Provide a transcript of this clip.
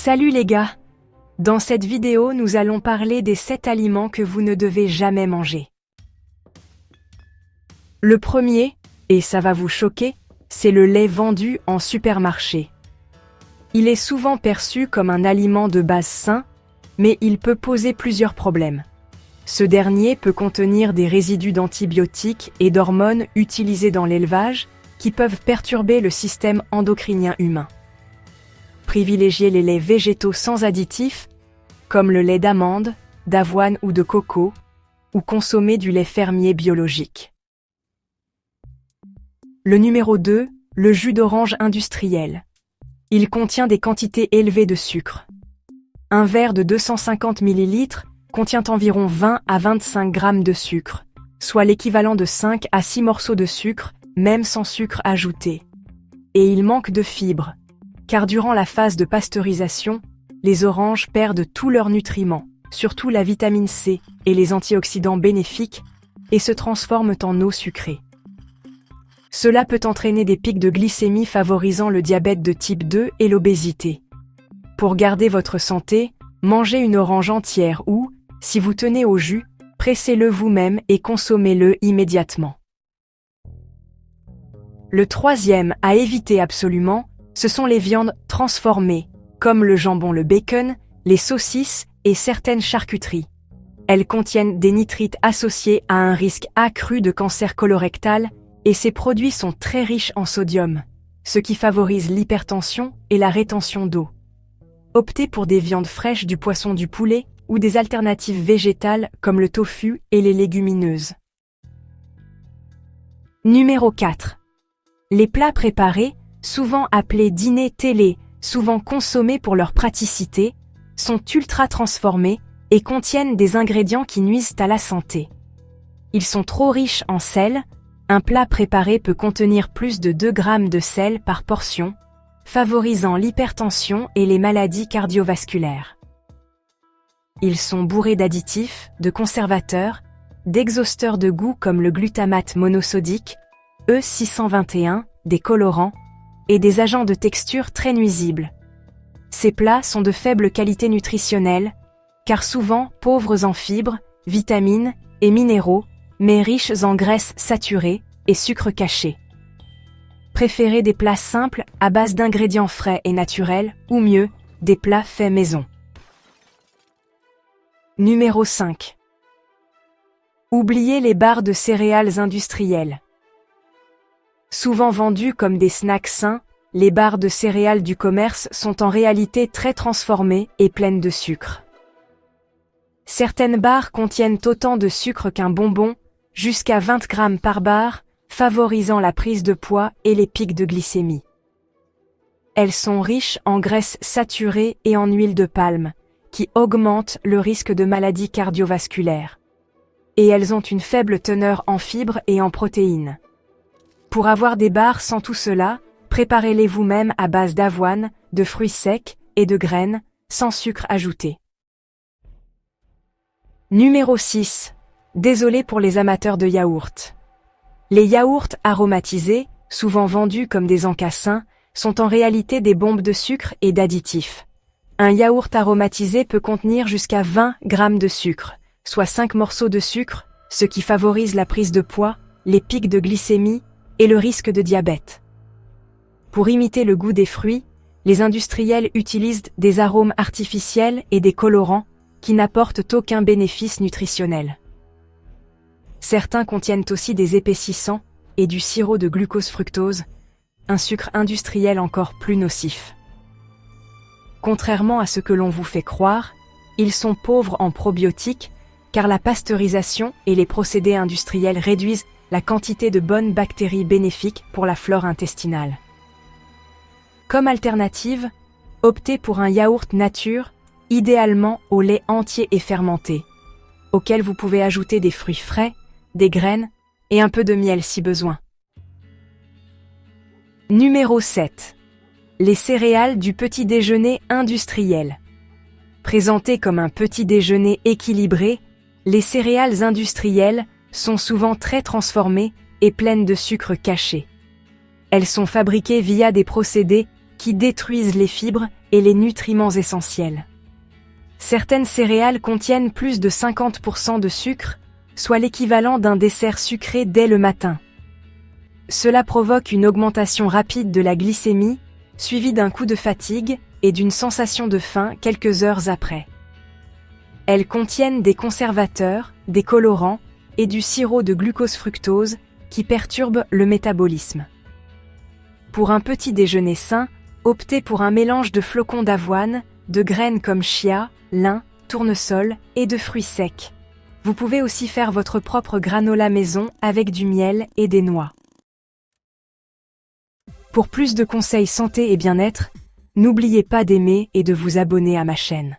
Salut les gars! Dans cette vidéo, nous allons parler des 7 aliments que vous ne devez jamais manger. Le premier, et ça va vous choquer, c'est le lait vendu en supermarché. Il est souvent perçu comme un aliment de base sain, mais il peut poser plusieurs problèmes. Ce dernier peut contenir des résidus d'antibiotiques et d'hormones utilisés dans l'élevage qui peuvent perturber le système endocrinien humain. Privilégiez les laits végétaux sans additifs, comme le lait d'amande, d'avoine ou de coco, ou consommez du lait fermier biologique. Le numéro 2, le jus d'orange industriel. Il contient des quantités élevées de sucre. Un verre de 250 ml contient environ 20 à 25 grammes de sucre, soit l'équivalent de 5 à 6 morceaux de sucre, même sans sucre ajouté. Et il manque de fibres, car durant la phase de pasteurisation, les oranges perdent tous leurs nutriments, surtout la vitamine C et les antioxydants bénéfiques, et se transforment en eau sucrée. Cela peut entraîner des pics de glycémie favorisant le diabète de type 2 et l'obésité. Pour garder votre santé, mangez une orange entière ou, si vous tenez au jus, pressez-le vous-même et consommez-le immédiatement. Le troisième à éviter absolument, ce sont les viandes transformées, comme le jambon, le bacon, les saucisses et certaines charcuteries. Elles contiennent des nitrites associés à un risque accru de cancer colorectal et ces produits sont très riches en sodium, ce qui favorise l'hypertension et la rétention d'eau. Optez pour des viandes fraîches, du poisson, du poulet ou des alternatives végétales comme le tofu et les légumineuses. Numéro 4. Les plats préparés, souvent appelés dîner télé, souvent consommés pour leur praticité, sont ultra transformés et contiennent des ingrédients qui nuisent à la santé. Ils sont trop riches en sel. Un plat préparé peut contenir plus de 2 grammes de sel par portion, favorisant l'hypertension et les maladies cardiovasculaires. Ils sont bourrés d'additifs, de conservateurs, d'exhausteurs de goût comme le glutamate monosodique, E621, des colorants, et des agents de texture très nuisibles. Ces plats sont de faible qualité nutritionnelle, car souvent pauvres en fibres, vitamines et minéraux, mais riches en graisses saturées et sucres cachés. Préférez des plats simples à base d'ingrédients frais et naturels, ou mieux, des plats faits maison. Numéro 5. Oubliez les barres de céréales industrielles. Souvent vendues comme des snacks sains, les barres de céréales du commerce sont en réalité très transformées et pleines de sucre. Certaines barres contiennent autant de sucre qu'un bonbon, jusqu'à 20 grammes par barre, favorisant la prise de poids et les pics de glycémie. Elles sont riches en graisses saturées et en huile de palme, qui augmentent le risque de maladies cardiovasculaires. Et elles ont une faible teneur en fibres et en protéines. Pour avoir des barres sans tout cela, préparez-les vous-même à base d'avoine, de fruits secs et de graines, sans sucre ajouté. Numéro 6. Désolé pour les amateurs de yaourt. Les yaourts aromatisés, souvent vendus comme des encassins, sont en réalité des bombes de sucre et d'additifs. Un yaourt aromatisé peut contenir jusqu'à 20 grammes de sucre, soit 5 morceaux de sucre, ce qui favorise la prise de poids, les pics de glycémie et le risque de diabète. Pour imiter le goût des fruits, les industriels utilisent des arômes artificiels et des colorants qui n'apportent aucun bénéfice nutritionnel. Certains contiennent aussi des épaississants et du sirop de glucose-fructose, un sucre industriel encore plus nocif. Contrairement à ce que l'on vous fait croire, ils sont pauvres en probiotiques car la pasteurisation et les procédés industriels réduisent la quantité de bonnes bactéries bénéfiques pour la flore intestinale. Comme alternative, optez pour un yaourt nature, idéalement au lait entier et fermenté, auquel vous pouvez ajouter des fruits frais, des graines et un peu de miel si besoin. Numéro 7. Les céréales du petit déjeuner industriel. Présentées comme un petit déjeuner équilibré, les céréales industrielles sont souvent très transformées et pleines de sucre caché. Elles sont fabriquées via des procédés qui détruisent les fibres et les nutriments essentiels. Certaines céréales contiennent plus de 50% de sucre, soit l'équivalent d'un dessert sucré dès le matin. Cela provoque une augmentation rapide de la glycémie, suivie d'un coup de fatigue et d'une sensation de faim quelques heures après. Elles contiennent des conservateurs, des colorants et du sirop de glucose-fructose qui perturbent le métabolisme. Pour un petit déjeuner sain, optez pour un mélange de flocons d'avoine, de graines comme chia, lin, tournesol et de fruits secs. Vous pouvez aussi faire votre propre granola maison avec du miel et des noix. Pour plus de conseils santé et bien-être, n'oubliez pas d'aimer et de vous abonner à ma chaîne.